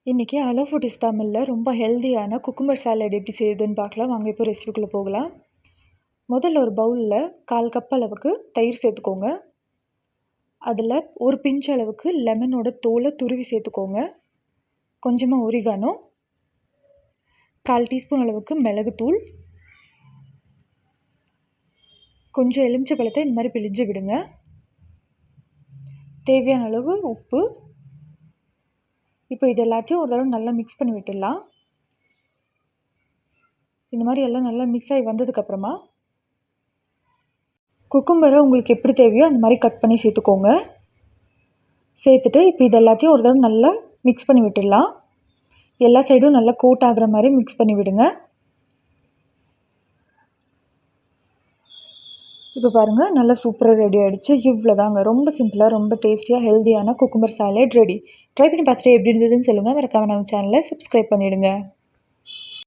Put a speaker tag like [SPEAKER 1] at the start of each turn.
[SPEAKER 1] இன்றைக்கி hello foodies தமிழில் ரொம்ப ஹெல்தியான குக்கும்பர் சாலட் எப்படி செய்யுதுன்னு பார்க்கலாம். வாங்க இப்போ ரெசிபிக்குள்ளே போகலாம். முதல்ல ஒரு பவுலில் 1/4 கப் அளவுக்கு தயிர் சேர்த்துக்கோங்க. அதில் ஒரு பிஞ்ச் அளவுக்கு லெமனோட தோலை துருவி சேர்த்துக்கோங்க. கொஞ்சமாக ஒரிகானோ, 1/4 டீஸ்பூன் அளவுக்கு மிளகுத்தூள், கொஞ்சம் எலுமிச்சை பழத்தை இந்த மாதிரி பிழிஞ்சு விடுங்க. தேவையான அளவு உப்பு. இப்போ இது எல்லாத்தையும் ஒரு தடவை நல்லா மிக்ஸ் பண்ணி விட்டுடலாம். இந்த மாதிரி எல்லாம் நல்லா மிக்ஸ் ஆகி வந்ததுக்கப்புறமா குக்கும்பரை உங்களுக்கு எப்படி தேவையோ அந்த மாதிரி கட் பண்ணி சேர்த்துக்கோங்க. சேர்த்துட்டு இப்போ இது எல்லாத்தையும் ஒரு தடவை நல்லா மிக்ஸ் பண்ணி விட்டுடலாம். எல்லா சைடும் நல்லா கோட் ஆகிற மாதிரி மிக்ஸ் பண்ணி விடுங்க. இப்போ பாருங்கள், நல்லா சூப்பராக ரெடி ஆகிடுச்சு. இவ்வளோ தாங்க, ரொம்ப சிம்பிளாக ரொம்ப டேஸ்டியாக ஹெல்தியான குக்கும்பர் சாலட் ரெடி. ட்ரை பண்ணி பார்த்துட்டு எப்படி இருந்ததுன்னு சொல்லுங்கள். மறக்காம நம்ம சேனலை சப்ஸ்கிரைப் பண்ணிவிடுங்க.